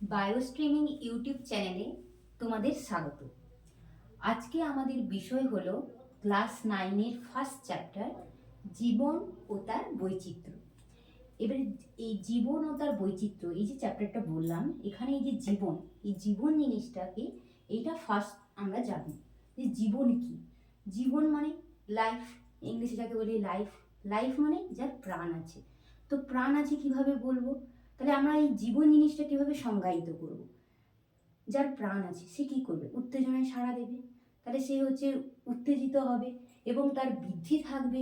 বায়োস্ট্রিমিং YouTube চ্যানেলে তোমাদের স্বাগত। আজকে আমাদের বিষয় হলো ক্লাস 9-এর ফার্স্ট চ্যাপ্টার, জীবন ও তার বৈচিত্র্য। এবারে এই জীবন ও তার বৈচিত্র্য, এই যে চ্যাপ্টারটা বললাম, এখানে এই যে জীবন, এই জীবন জিনিসটাকে, এইটা ফার্স্ট আমরা জানি যে জীবন কি। জীবন মানে লাইফ, ইংলিশে যাকে বলি লাইফ। লাইফ মানে যার প্রাণ আছে। তো প্রাণ আছে কিভাবে বলবো? তাহলে আমরা এই জীবন জিনিসটা কিভাবে সংজ্ঞায়িত করব? যার প্রাণ আছে সে কি করবে? উত্তেজনায় সাড়া দেবে, তাহলে সে হচ্ছে উত্তেজিত হবে এবং তার বৃদ্ধি থাকবে,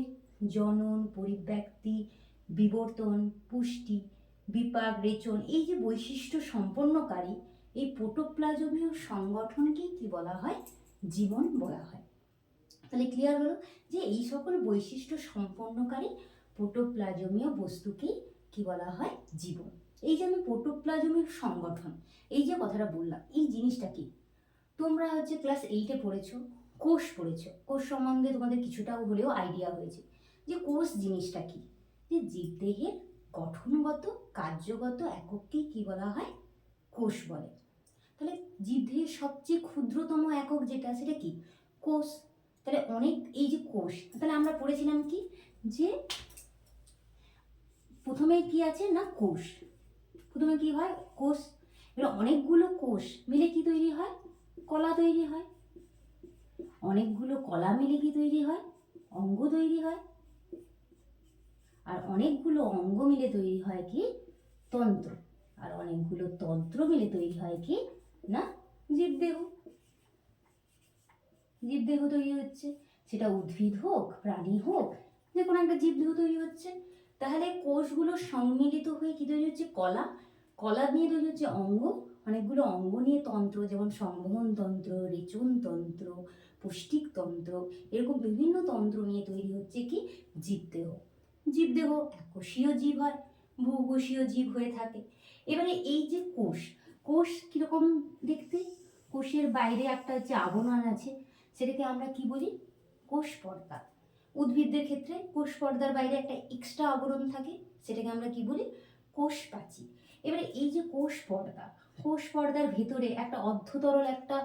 জনন, পরিব্যক্তি, বিবর্তন, পুষ্টি, বিপাক, রেচন, এই যে বৈশিষ্ট্য সম্পন্নকারী এই প্রোটোপ্লাজমীয় সংগঠনকেই কি বলা হয়? জীবন বলা হয়। তাহলে ক্লিয়ার হলো যে এই সকল বৈশিষ্ট্য সম্পন্নকারী প্রোটোপ্লাজমীয় বস্তুকেই কি বলা হয়? জীবন। এই যে আমি প্রোটোপ্লাজমীয় সংগঠন, এই যে কথাটা বললাম, এই জিনিসটা কি? তোমরা হচ্ছে ক্লাস 8-এ পড়েছো, কোষ পড়েছো। কোষ সম্বন্ধে তোমাদের কিছুটা হলেও আইডিয়া হয়েছে যে কোষ জিনিসটা কি। যে জীবদেহের গঠনগত কার্যগত একককেই কি বলা হয়? কোষ বলে। তাহলে জীবদেহের সবচেয়ে ক্ষুদ্রতম একক যেটা, সেটা কি? কোষ। তাহলে অনেক, এই যে কোষ, তাহলে আমরা পড়েছিলাম কি যে প্রথমে কি আছে না কোষ। প্রথমে কি হয়? কোষ। এবার অনেকগুলো কোষ মিলে কি তৈরি হয়? কলা তৈরি হয়। অনেকগুলো কলা মিলে কি তৈরি হয়? অঙ্গ তৈরি হয়। আর অনেকগুলো অঙ্গ মিলে তৈরি হয় কি? তন্ত্র। আর অনেকগুলো তন্ত্র মিলে তৈরি হয় কি না? জীবদেহ। জীবদেহ তৈরি হচ্ছে, সেটা উদ্ভিদ হোক, প্রাণী হোক, যে কোনো একটা জীবদেহ তৈরি হচ্ছে। তাহলে কোষগুলো সম্মিলিত হয়ে কি তৈরি হচ্ছে? কলা। কলা নিয়ে তৈরি হচ্ছে অঙ্গ। অনেকগুলো অঙ্গ নিয়ে তন্ত্র, যেমন সংবহন তন্ত্র, রেচন তন্ত্র, পুষ্টিক তন্ত্র, এরকম বিভিন্ন তন্ত্র নিয়ে তৈরি হচ্ছে কি? জীবদেহ। জীবদেহ এককোষীয় জীব হয়, বহুকোষীয় জীব হয়ে থাকে। এবারে এই যে কোষ, কোষ কিরকম দেখতে? কোষের বাইরে একটা হচ্ছে আবরণ আছে, সেটাকে আমরা কি বলি? কোষ পর্দা। উদ্ভিদদের ক্ষেত্রে কোষ পর্দার বাইরে একটা এক্সট্রা আবরণ থাকে, সেটাকে আমরা কি বলি? কোষ প্রাচীর। এবারে এই যে কোষ পর্দা, কোষ পর্দার ভেতরে একটা অর্ধতরল একটা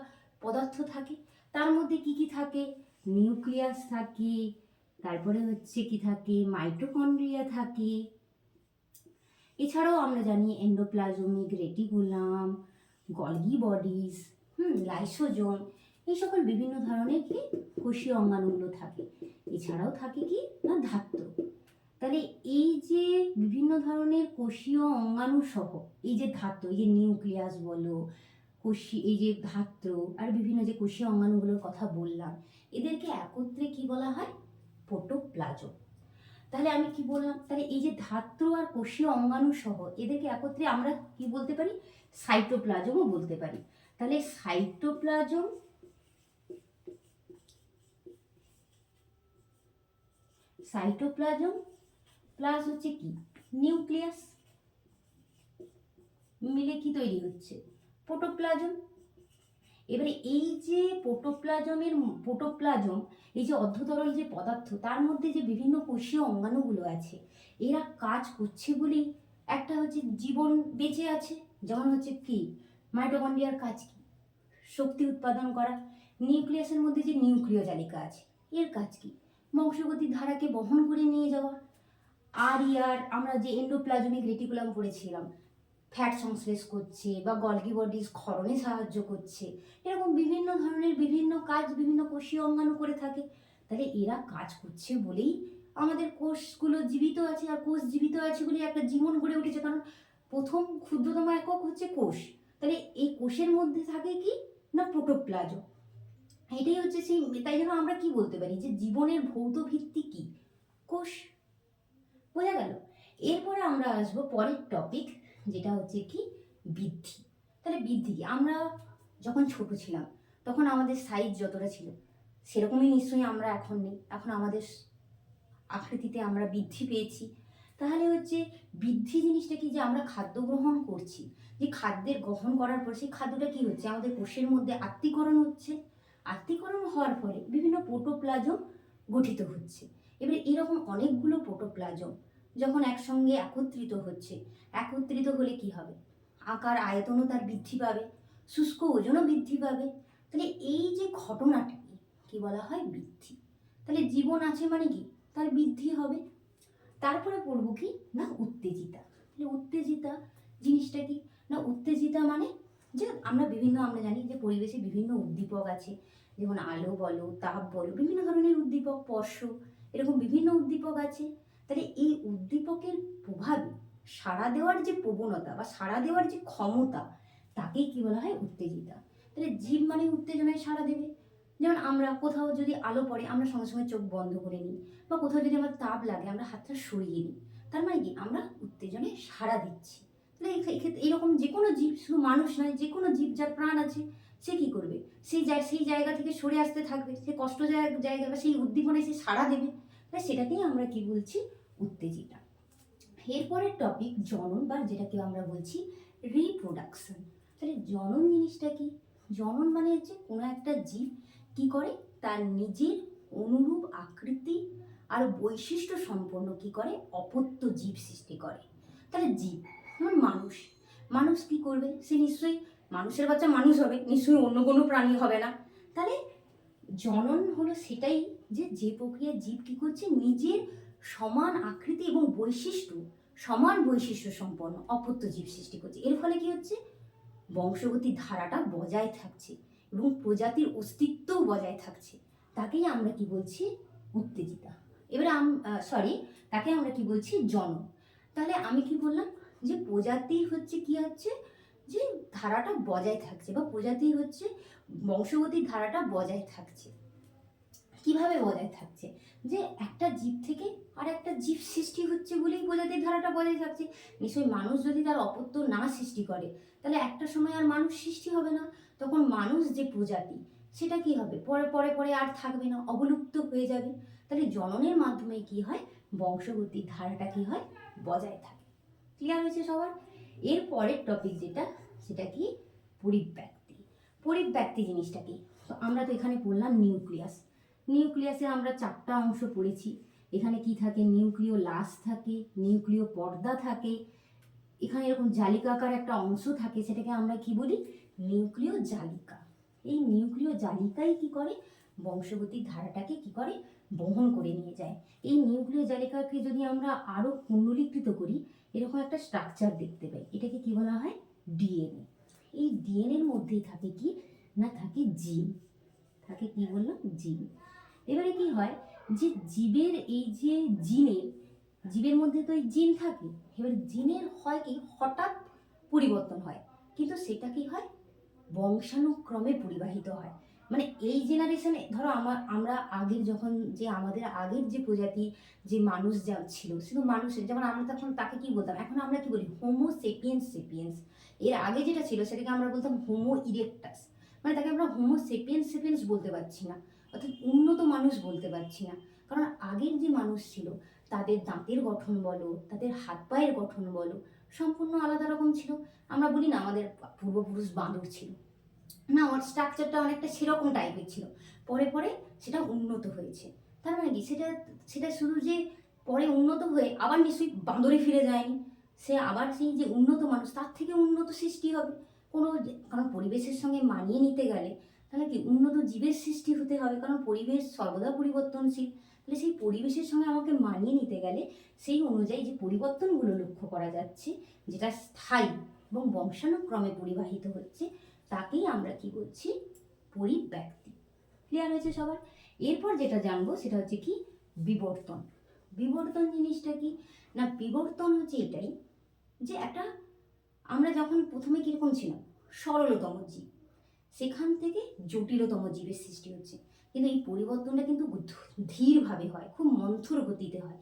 পদার্থ থাকে। তার মধ্যে কি কি থাকে? নিউক্লিয়াস থাকে, তারপরে হচ্ছে কি থাকে? মাইটোকন্ড্রিয়া থাকে। এছাড়াও আমরা জানি endoplasmic reticulum, Golgi bodies, lysosome, এই সকল বিভিন্ন ধরনের কি কোষীয় অঙ্গাণুগুলো থাকে। এছাড়াও থাকে কি না ধাত্র। তাহলে এই যে বিভিন্ন ধরনের কোষীয় অঙ্গাণু সহ এই যে ধাত্র, এই যে নিউক্লিয়াস বলো, কোষী, এই যে ধাত্র, আর বিভিন্ন যে কোষীয় অঙ্গাণুগুলোর কথা বললাম, এদেরকে একত্রে কি বলা হয়? প্রোটোপ্লাজম। তাহলে আমি কি বললাম? তাহলে এই যে ধাত্র আর কোষীয় অঙ্গাণু সহ এদেরকে একত্রে আমরা কি বলতে পারি? সাইটোপ্লাজমও বলতে পারি। তাহলে সাইটোপ্লাজম, সাইটোপ্লাজম প্লাস হচ্ছে কি? নিউক্লিয়াস মিলে কি তৈরি হচ্ছে? প্রোটোপ্লাজম। এবারে এই যে প্রোটোপ্লাজম, এই যে অর্ধতরল যে পদার্থ, তার মধ্যে যে বিভিন্ন কোষীয় অঙ্গাণুগুলো আছে, এরা কাজ করছে বলেই একটা হচ্ছে জীবন বেঁচে আছে। যেমন হচ্ছে কি মাইটোকন্ড্রিয়ার কাজ কি? শক্তি উৎপাদন করা। নিউক্লিয়াসের মধ্যে যে নিউক্লিয় জালিকা আছে, এর কাজ কি? বংশগতির ধারাকে বহন করে নিয়ে যাওয়া। আর ইয়ার আমরা যে এন্ডোপ্লাজমিক রেটিকুলাম পড়েছিলাম, ফ্যাট সংশ্লেষ করছে বা গলগি বডিজ ক্ষরণে সাহায্য করছে। এরকম বিভিন্ন ধরনের বিভিন্ন কাজ বিভিন্ন কোষীয় অঙ্গাণু করে থাকে। তাহলে এরা কাজ করছে বলেই আমাদের কোষগুলো জীবিত আছে, আর কোষ জীবিত আছে বলেই একটা জীবন গড়ে উঠেছে। কারণ প্রথম ক্ষুদ্রতম একক হচ্ছে কোষ। তাহলে এই কোষের মধ্যে থাকে কি না প্রোটোপ্লাজম। এটাই হচ্ছে সেই, তাই জন্য আমরা কি বলতে পারি যে জীবনের ভৌত ভিত্তি কি? কোষ। বোঝা গেল? এরপরে আমরা আসবো পরের টপিক, যেটা হচ্ছে কি? বৃদ্ধি। তাহলে বৃদ্ধি কি? আমরা যখন ছোট ছিলাম তখন আমাদের সাইজ যতটা ছিল সেরকমই নিশ্চয়ই আমরা এখন নেই। এখন আমাদের আকৃতিতে আমরা বৃদ্ধি পেয়েছি। তাহলে হচ্ছে বৃদ্ধি জিনিসটা কি? যে আমরা খাদ্য গ্রহণ করছি, যে খাদ্যের গ্রহণ করার পর সেই খাদ্যটা কি হচ্ছে? আমাদের কোষের মধ্যে আত্তীকরণ হচ্ছে। আত্তীকরণ হওয়ার ফলে বিভিন্ন প্রোটোপ্লাজম গঠিত হচ্ছে। এবারে এরকম অনেকগুলো প্রোটোপ্লাজম যখন একসঙ্গে একত্রিত হচ্ছে, একত্রিত হলে কি হবে? আকার আয়তনও তার বৃদ্ধি পাবে, শুষ্ক ওজনও বৃদ্ধি পাবে। তাহলে এই যে ঘটনাটাকে কি বলা হয়? বৃদ্ধি। তাহলে জীবন আছে মানে কি? তার বৃদ্ধি হবে। তারপরে পড়বো কি না উত্তেজিতা। তাহলে উত্তেজিতা জিনিসটা কি না উত্তেজিতা মানে যে আমরা জানি যে পরিবেশে বিভিন্ন উদ্দীপক আছে, যেমন আলো বলো, তাপ বলো, বিভিন্ন ধরনের উদ্দীপক, স্পর্শ, এরকম বিভিন্ন উদ্দীপক আছে। তাহলে এই উদ্দীপকের প্রভাবে সাড়া দেওয়ার যে প্রবণতা বা সাড়া দেওয়ার যে ক্ষমতা, তাকেই কি বলা হয়? উত্তেজিতা। তাহলে জীব মানে উত্তেজনায় সাড়া দেবে। যেমন আমরা কোথাও যদি আলো পড়ে আমরা সঙ্গে সঙ্গে চোখ বন্ধ করে নিই, বা কোথাও যদি আমার তাপ লাগে আমরা হাতটা সরিয়ে নিই। তার মানে কি? আমরা উত্তেজনায় সাড়া দিচ্ছি। তাহলে এক্ষেত্রে এরকম যে কোনো জীব, শুধু মানুষ নয়, যে কোনো জীব যার প্রাণ আছে, সে কি করবে? সেই জায়গা থেকে সরে আসতে থাকবে, সে কষ্ট জায়গা বা সেই উদ্দীপনায় সে সাড়া দেবে। তাই সেটাকেই আমরা কি বলছি? উত্তেজিতা। এরপরের টপিক জনন, বা যেটাকে আমরা বলছি রিপ্রোডাকশন। তাহলে জনন জিনিসটা কি? জনন মানে হচ্ছে কোনো একটা জীব কি করে? তার নিজের অনুরূপ আকৃতি আর বৈশিষ্ট্য সম্পন্ন কি করে? অপত্য জীব সৃষ্টি করে। তাহলে জীব যেমন মানুষ, মানুষ কি করবে? সে নিশ্চয়ই মানুষের বাচ্চা মানুষ হবে, নিশ্চয়ই অন্য কোনো প্রাণী হবে না। তাহলে জনন হলো সেটাই, যে প্রক্রিয়া জীব কি করছে? নিজের সমান আকৃতি এবং সমান বৈশিষ্ট্য সম্পন্ন অপত্য জীব সৃষ্টি করছে। এর ফলে কি হচ্ছে? বংশগতির ধারাটা বজায় থাকছে এবং প্রজাতির অস্তিত্বও বজায় থাকছে। তাকেই আমরা কি বলছি? উত্তেজিতা। এবারে তাকে আমরা কি বলছি? জনন। তাহলে আমি কি বললাম? যে প্রজাতির হচ্ছে কি হচ্ছে? যে ধারাটা বজায় থাকছে, বা প্রজাতির হচ্ছে বংশগতির ধারাটা বজায় থাকছে। কিভাবে বজায় থাকছে? যে একটা জীব থেকে আর একটা জীব সৃষ্টি হচ্ছে বলেই প্রজাতির ধারাটা বজায় থাকছে। নিশ্চয়ই মানুষ যদি তার অপত্য না সৃষ্টি করে, তাহলে একটা সময় আর মানুষ সৃষ্টি হবে না। তখন মানুষ যে প্রজাতি, সেটা কি হবে? পরে পরে পরে আর থাকবে না, অবলুপ্ত হয়ে যাবে। তাহলে জননের মাধ্যমে কি হয়? বংশগতির ধারাটা কি হয়? বজায় থাকে। ক্লিয়ার হয়েছে সবার? এর পরের টপিক যেটা, সেটা কি? পরিব্যক্তি। পরিব্যক্তি জিনিসটা কি? তো আমরা তো এখানে পড়লাম নিউক্লিয়াস। নিউক্লিয়াসে আমরা 4টা অংশ পড়েছি। এখানে কি থাকে? নিউক্লিয় লাশ থাকে, নিউক্লিয় পর্দা থাকে, এখানে এরকম জালিকাকার একটা অংশ থাকে, সেটাকে আমরা কি বলি? নিউক্লিয় জালিকা। এই নিউক্লিয় জালিকাই কি করে? বংশগতির ধারাটাকে কি করে? বহন করে নিয়ে যায়। এই নিউক্লিয় জালিকাকে যদি আমরা আরো কুণ্ডলীকৃত করি, এরকম একটা স্ট্রাকচার দেখতে পাই। এটাকে কি বলা হয়? ডিএনএ। এই ডিএনএর মধ্যেই থাকে কি না থাকে জিন। থাকে কি বললাম? জিন। এবারে কি হয়? যে জীবের এই যে জীবের মধ্যে তো এই জিন থাকে। এবার জিনের হয় কি? হঠাৎ পরিবর্তন হয়, কিন্তু সেটা কি হয়? বংশানুক্রমে পরিবাহিত হয়। মানে এই জেনারেশনে ধরো আমরা আগের যখন আমাদের আগের যে প্রজাতি, যে মানুষ যা ছিল, শুধু মানুষের, যেমন আমরা তখন তাকে কি বলতাম? এখন আমরা কি বলি? Homo sapiens sapiens. এর আগে যেটা ছিল সেটাকে আমরা বলতাম হোমো ইরেক্টাস। মানে তাকে আমরা হোমো সেপিয়েন্স সেপিয়েন্স বলতে পারছি না, অর্থাৎ উন্নত মানুষ বলতে পারছি না। কারণ আগের যে মানুষ ছিল, তাদের দাঁতের গঠন বলো, তাদের হাত পায়ের গঠন বলো, সম্পূর্ণ আলাদা রকম ছিল। আমরা বলি না আমাদের পূর্বপুরুষ বাঁদর ছিল, না, ওর স্ট্রাকচারটা অনেকটা সেরকম টাইপের ছিল। পরে পরে সেটা উন্নত হয়েছে। তার মানে কি? সেটা শুধু যে পরে উন্নত হয়ে আবার নিশ্চয়ই বাঁদরে ফিরে যায়নি, সে আবার সেই যে উন্নত মানুষ, তার থেকে উন্নত সৃষ্টি হবে। কারণ পরিবেশের সঙ্গে মানিয়ে নিতে গেলে তাহলে কি উন্নত জীবের সৃষ্টি হতে হবে, কারণ পরিবেশ সর্বদা পরিবর্তনশীল। তাহলে সেই পরিবেশের সঙ্গে আমাকে মানিয়ে নিতে গেলে সেই অনুযায়ী যে পরিবর্তনগুলো লক্ষ্য করা যাচ্ছে, যেটা স্থায়ী এবং বংশানুক্রমে পরিবাহিত হচ্ছে, তাকেই আমরা কি বলছি? পরিব্যক্তি। ক্লিয়ার হয়েছে সবার? এরপর যেটা জানবো সেটা হচ্ছে কি? বিবর্তন। বিবর্তন জিনিসটা কি না? বিবর্তন হচ্ছে এটাই, যে আমরা যখন প্রথমে কিরকম ছিলাম? সরলতম জীব, সেখান থেকে জটিলতম জীবের সৃষ্টি হচ্ছে। কিন্তু এই পরিবর্তনটা কিন্তু ধীরভাবে হয়, খুব মন্থর গতিতে হয়,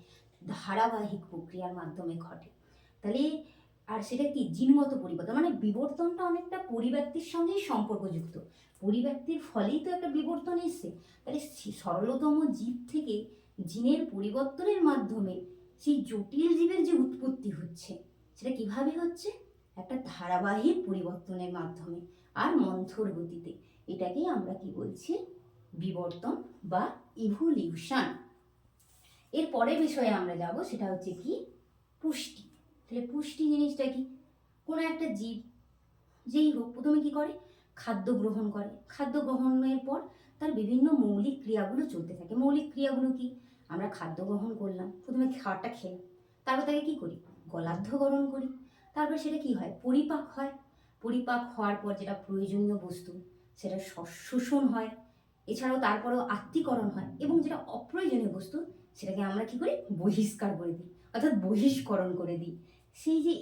ধারাবাহিক প্রক্রিয়ার মাধ্যমে ঘটে। তাহলে আর সেটা কি? জিনগত পরিবর্তন। মানে বিবর্তনটা অনেকটা পরিব্যক্তির সঙ্গেই সম্পর্কযুক্ত। পরিব্যক্তির ফলেই তো একটা বিবর্তন এসছে। তাহলে সরলতম জীব থেকে জিনের পরিবর্তনের মাধ্যমে সেই জটিল জীবের যে উৎপত্তি হচ্ছে, সেটা কিভাবে হচ্ছে? একটা ধারাবাহিক পরিবর্তনের মাধ্যমে আর মন্থর গতিতে। এটাকেই আমরা কি বলছি? বিবর্তন বা ইভলিউশন। এর পরের বিষয়ে আমরা যাব, সেটা হচ্ছে কি? পুষ্টি। তাহলে পুষ্টি জিনিসটা কি? কোনো একটা জীব যেই হোক প্রথমে কি করে, খাদ্য গ্রহণ করে। খাদ্য গ্রহণের পর তার বিভিন্ন মৌলিক ক্রিয়াগুলো চলতে থাকে। মৌলিক ক্রিয়াগুলো কি, আমরা খাদ্য গ্রহণ করলাম, প্রথমে খাবারটা খেলাম, তারপর তাকে কি করি, গলার্ধকরণ করি। তারপর সেটা কি হয়, পরিপাক হয়। পরিপাক হওয়ার পর যেটা প্রয়োজনীয় বস্তু সেটা শোষণ হয়, এছাড়াও তারপরেও আত্তীকরণ হয়, এবং যেটা অপ্রয়োজনীয় বস্তু সেটাকে আমরা কি করি, বহিষ্কার করে দিই, অর্থাৎ বহিষ্করণ করে দিই।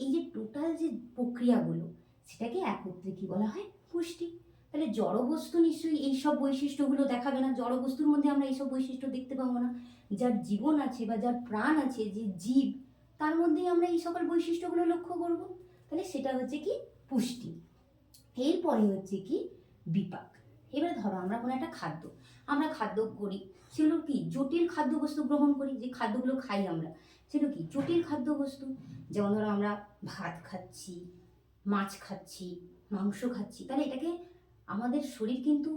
এই যে টোটাল যে প্রক্রিয়াগুলো সেটাকে একত্রে কি বলা হয়, পুষ্টি। তাহলে জড় বস্তু নিশ্চয়ই এইসব বৈশিষ্ট্যগুলো দেখাবে না, জড় বস্তুর মধ্যে আমরা এইসব বৈশিষ্ট্য দেখতে পাবো না। যার জীবন আছে বা যার প্রাণ আছে, যে জীব, তার মধ্যেই আমরা এই সকল বৈশিষ্ট্যগুলো লক্ষ্য করব। তাহলে সেটা হচ্ছে কি, পুষ্টি। এরপরে হচ্ছে কি, বিপাক। এবারে ধরো আমরা কোনো একটা খাদ্য করি, সেগুলো কি, জটিল খাদ্যবস্তু গ্রহণ করি, যে খাদ্যগুলো খাই আমরা সেগুলো কি, জটিল খাদ্যবস্তু। যেমন ধরো আমরা ভাত খাচ্ছি, মাছ খাচ্ছি, মাংস খাচ্ছি, তাহলে এটাকে আমাদের শরীর কিন্তু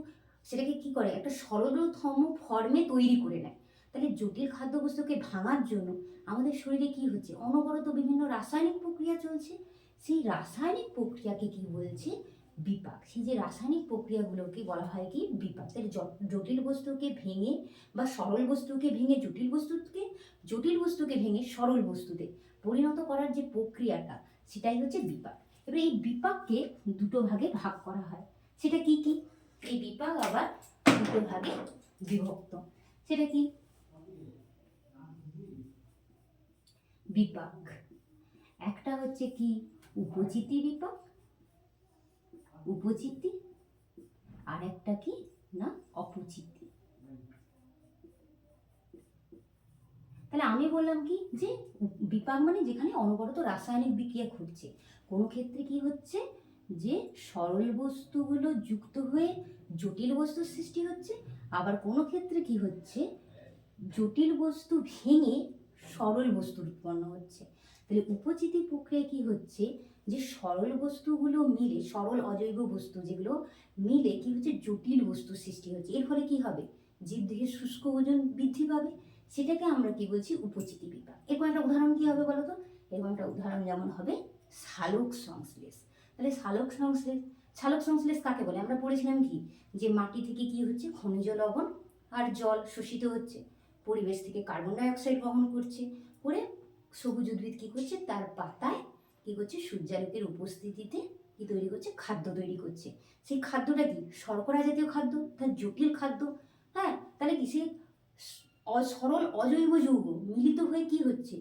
সেটাকে কি করে, একটা সরলতম ফর্মে তৈরি করে নেয়। তাহলে জটিল খাদ্যবস্তুকে ভাঙার জন্য আমাদের শরীরে কি হচ্ছে, অনবরত বিভিন্ন রাসায়নিক প্রক্রিয়া চলছে। সেই রাসায়নিক প্রক্রিয়াকে কি বলছে, বিপাক। সেই যে রাসায়নিক প্রক্রিয়াগুলোকে বলা হয় কি, বিপাক। তাহলে জটিল বস্তুকে ভেঙে বা সরল বস্তুকে ভেঙে জটিল বস্তুকে ভেঙে সরল বস্তুতে পরিণত করার যে প্রক্রিয়াটা, সেটাই হচ্ছে বিপাক। এবার এই বিপাককে দুটো ভাগে ভাগ করা হয়। সেটা কি কি, এই বিপাক আবার দুটো ভাগে বিভক্ত। সেটা কি, বিপাক একটা হচ্ছে কি, উপচিতি বিপাক, উপচিতি, আর একটা কি না, অপচিতি। তাহলে আমি বললাম কি, যে বিপাক মানে যেখানে অনবরত রাসায়নিক বিক্রিয়া ঘটছে। কোনো ক্ষেত্রে কি হচ্ছে, যে সরল বস্তুগুলো যুক্ত হয়ে জটিল বস্তুর সৃষ্টি হচ্ছে, আবার কোনো ক্ষেত্রে কি হচ্ছে, জটিল বস্তু ভেঙে সরল বস্তু উৎপন্ন হচ্ছে। তাহলে উপচিতি প্রক্রিয়া কি হচ্ছে, যে সরল বস্তুগুলো মিলে, সরল অজৈব বস্তু যেগুলো মিলে কি হচ্ছে, জটিল বস্তু সৃষ্টি হচ্ছে। এর ফলে কি হবে, জীবদেহের শুষ্ক ওজন বৃদ্ধি পাবে। সেটাকে আমরা কি বলছি, উপচিতি বিপাক। এরকম একটা উদাহরণ কি হবে বলতো, এরকম একটা উদাহরণ যেমন হবে সালোক সংশ্লেষ। তাহলে সালোক সংশ্লেষ কাকে বলে, আমরা পড়েছিলাম কি, যে মাটি থেকে কি হচ্ছে, খনিজ লবণ আর জল শোষিত হচ্ছে, পরিবেশ থেকে কার্বন ডাই অক্সাইড গ্রহণ করছে, করে সবুজ উদ্ভিদ কি করছে, তার পাতায় কি করছে, সূর্যালোকের উপস্থিতিতে কি তৈরি করছে, খাদ্য তৈরি করছে। সেই খাদ্যটা কি, শর্করা জাতীয় খাদ্য, তার জটিল খাদ্য। হ্যাঁ, তাহলে কি, সে সরল অজৈব যৌগ মিলিত হয়ে কি হচ্ছে,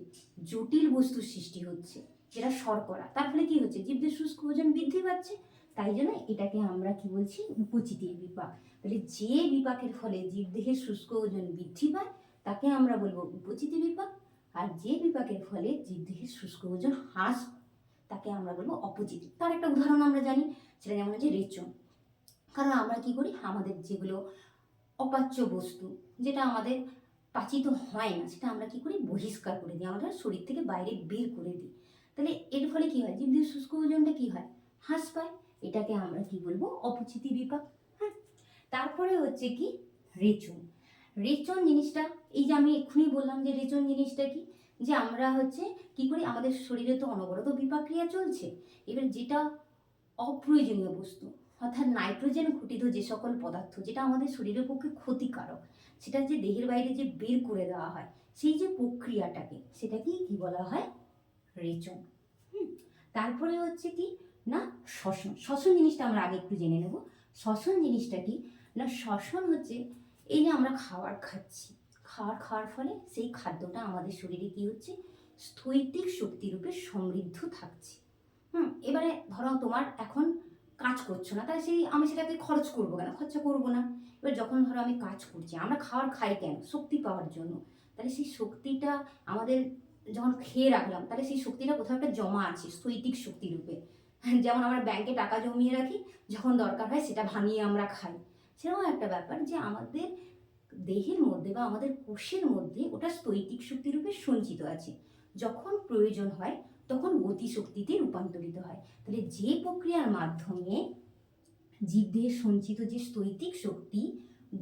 জটিল বস্তুর সৃষ্টি হচ্ছে, যেটা শর্করা। তার ফলে কি হচ্ছে, জীবদের শুষ্ক ওজন বৃদ্ধি পাচ্ছে। তাই জন্য এটাকে আমরা কি বলছি, উপচিতি বিপাক। তাহলে যে বিপাকের ফলে জীবদেহের শুষ্ক ওজন বৃদ্ধি পায় তাকে আমরা বলবো উপচিতি বিপাক, আর যে বিপাকের ফলে জীবদেহের শুষ্ক ওজন হ্রাস তাকে আমরা বলবো অপচিতি। তার একটা উদাহরণ আমরা জানি, সেটা যেমন হচ্ছে রেচন। কারণ আমরা কি করি, আমাদের যেগুলো অপাচ্য বস্তু, যেটা আমাদের পাচিত হয় না, সেটা আমরা কি করি, বহিষ্কার করে দিই, আমরা শরীর থেকে বাইরে বের করে দিই। তাহলে এর ফলে কি হয়, জীবদেহের শুষ্ক ওজনটা কি হয়, হ্রাস পায়। এটাকে আমরা কি বলবো, অপচিতি বিপাক। হ্যাঁ, তারপরে হচ্ছে কি, রেচন। রেচন জিনিসটা, এই যে আমি এক্ষুনি বললাম যে রেচন জিনিসটা কি, যে আমরা হচ্ছে কি করি, আমাদের শরীরে তো অনবরত বিপাক ক্রিয়া চলছে। এবার যেটা অপ্রয়োজনীয় বস্তু, অর্থাৎ নাইট্রোজেন ঘটিত যে সকল পদার্থ যেটা আমাদের শরীরের পক্ষে ক্ষতিকারক, সেটা যে দেহের বাইরে যে বের করে দেওয়া হয়, সেই যে প্রক্রিয়াটাকে, সেটাকেই কি বলা হয়, রেচন। তারপরে হচ্ছে কি না, শ্বসন জিনিসটা আমরা আগে একটু জেনে নেব। শ্বসন জিনিসটা কি না, শ্বসন হচ্ছে এই যে আমরা খাবার খাওয়ার ফলে সেই খাদ্যটা আমাদের শরীরে কি হচ্ছে, স্থৈতিক শক্তিরূপে সমৃদ্ধ থাকছে। এবারে ধরো তোমার এখন কাজ করছো না, তাহলে আমি সেটাকে খরচা করবো না। এবার যখন ধরো আমি কাজ করছি, আমরা খাবার খাই কেন, শক্তি পাওয়ার জন্য। তাহলে সেই শক্তিটা আমাদের যখন খেয়ে রাখলাম, তাহলে সেই শক্তিটা কোথাও একটা জমা আছে স্থৈতিক শক্তি রূপে। যেমন আমরা ব্যাংকে টাকা জমিয়ে রাখি, যখন দরকার হয় সেটা ভাঙিয়ে আমরা খাই। সেরকম একটা ব্যাপার, যে আমাদের দেহের মধ্যে বা আমাদের কোষের মধ্যে ওটা স্থৈতিক শক্তি রূপে সঞ্চিত আছে, যখন প্রয়োজন হয় তখন গতিশক্তিতে রূপান্তরিত হয়। তাহলে যে প্রক্রিয়ার মাধ্যমে জীবদেহের সঞ্চিত যে স্থৈতিক শক্তি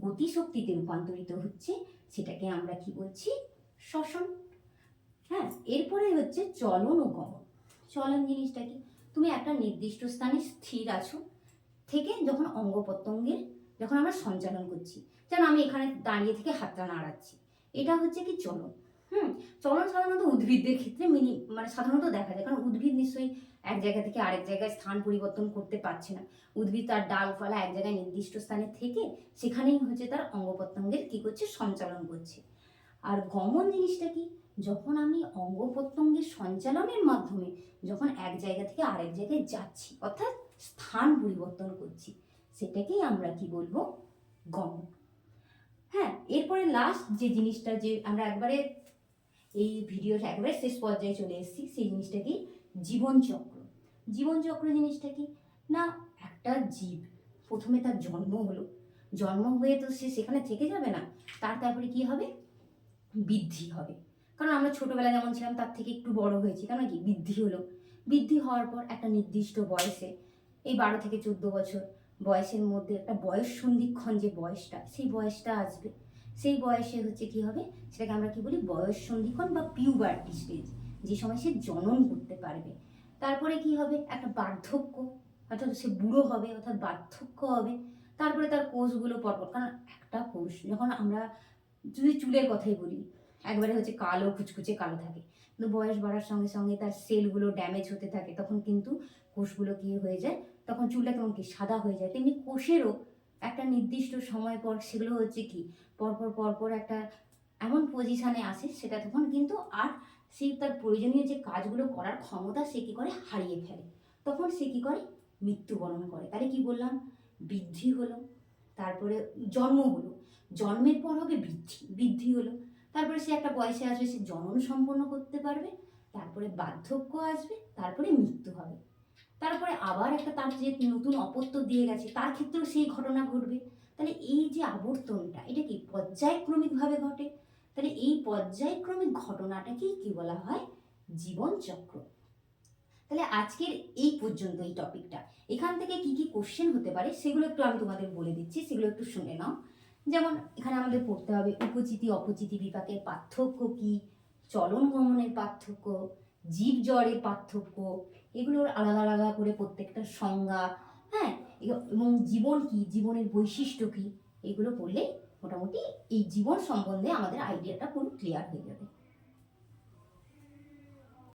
গতিশক্তিতে রূপান্তরিত হচ্ছে, সেটাকে আমরা কি বলছি, শ্বসন। হ্যাঁ, এরপরে হচ্ছে চলন ও গমন। চলন জিনিসটা কি, তো তুমি একটা নির্দিষ্ট স্থানে স্থির আছো থেকে যখন অঙ্গ প্রত্যঙ্গের যখন আমরা সঞ্চালন করছি, যেন আমি এখানে দাঁড়িয়ে থেকে হাতটা নাড়াচ্ছি, এটা হচ্ছে কি চলন। চলন সাধারণত উদ্ভিদদের ক্ষেত্রে মানে সাধারণত দেখা যায়, কারণ উদ্ভিদ নিশ্চয়ই এক জায়গা থেকে আরেক জায়গায় স্থান পরিবর্তন করতে পারছে না। উদ্ভিদ তার ডালপালা এক জায়গায় নির্দিষ্ট স্থানে থেকে সেখানেই হচ্ছে তার অঙ্গ প্রত্যঙ্গের কি করছে, সঞ্চালন করছে। আর গমন জিনিসটা কি, যখন আমি অঙ্গ প্রত্যঙ্গের সঞ্চালনের মাধ্যমে যখন এক জায়গা থেকে আরেক জায়গায় যাচ্ছি, অর্থাৎ স্থান পরিবর্তন করছি, সেটাকেই আমরা কি বলবো, গমন। হ্যাঁ, এরপরে লাস্ট যে জিনিসটা, যে আমরা একবারে এই ভিডিওটা একবারে শেষ পর্যায়ে চলে এসেছি, সেই জিনিসটা কি, জীবনচক্র। জীবনচক্র জিনিসটা কি না, একটা জীব প্রথমে তার জন্ম হলো, জন্ম হয়ে তো সে সেখানে থেকে যাবে না, তারপরে কি হবে, বৃদ্ধি হবে। কারণ আমরা ছোটবেলায় যেমন ছিলাম তার থেকে একটু বড় হয়েছি, কারণ কি বৃদ্ধি হলো, বৃদ্ধি হওয়ার পর একটা নির্দিষ্ট বয়সে, এই 12 থেকে 14 বছর বয়সের মধ্যে একটা বয়স সন্ধিক্ষণ যে বয়সটা, সেই বয়সটা আসবে। সেই বয়সে হচ্ছে কি হবে, সেটাকে আমরা কি বলি, বয়স সন্ধিক্ষণ বা পিউবার্টি স্টেজ, যে সময় সে জনন করতে পারবে। তারপরে কি হবে, একটা বার্ধক্য, অর্থাৎ সে বুড়ো হবে, অর্থাৎ বার্ধক্য হবে। তারপরে তার কোষগুলো পরপর, কারণ একটা কোষ যখন আমরা যদি চুলের কথাই বলি, একবারে হচ্ছে কালো, কুচকুচে কালো থাকে, কিন্তু বয়স বাড়ার সঙ্গে সঙ্গে তার সেলগুলো ড্যামেজ হতে থাকে, তখন কিন্তু কোষগুলো কি হয়ে যায়, তখন চুলটা কেমন কি সাদা হয়ে যায়। তেমনি কোষেরও একটা নির্দিষ্ট সময় পর সেগুলো হচ্ছে কি পরপর পরপর একটা এমন পজিশানে আসে, সেটা তখন কিন্তু আর সেই তার প্রয়োজনীয় যে কাজগুলো করার ক্ষমতা সে কি করে, হারিয়ে ফেলে। তখন সে কি করে, মৃত্যুবরণ করে। তাহলে কি বললাম, বৃদ্ধি হলো, তারপরে জন্ম হলো, জন্মের পর হবে বৃদ্ধি, বৃদ্ধি হলো, তারপরে সে একটা বয়সে আসবে, সে জনন সম্পন্ন করতে পারবে, তারপরে বার্ধক্য আসবে, তারপরে মৃত্যু হবে। তারপরে আবার একটা তার যে নতুন অপত্য দিয়ে গেছে তার ক্ষেত্রেও সেই ঘটনা ঘটবে। তাহলে এই যে আবর্তনটা, এটা কি পর্যায়ক্রমিকভাবে ঘটে। তাহলে এই পর্যায়ক্রমিক ঘটনাটাকেই কি বলা হয়, জীবন চক্র। তাহলে আজকের এই পর্যন্ত এই টপিকটা, এখান থেকে কি কি কোশ্চেন হতে পারে সেগুলো একটু আমি তোমাদের বলে দিচ্ছি, সেগুলো একটু শুনে নাও। যেমন এখানে আমাদের পড়তে হবে উপচিতি অপচিতি বিপাকের পার্থক্য কি, চলন গমনের পার্থক্য, জীব জ্বরের পার্থক্য, এগুলোর আলাদা আলাদা করে প্রত্যেকটা সংজ্ঞা, হ্যাঁ, এবং জীবন কি, জীবনের বৈশিষ্ট্য কি, এগুলো পড়লে মোটামুটি এই জীবন সম্বন্ধে আমাদের আইডিয়াটা পুরো ক্লিয়ার হয়ে যাবে।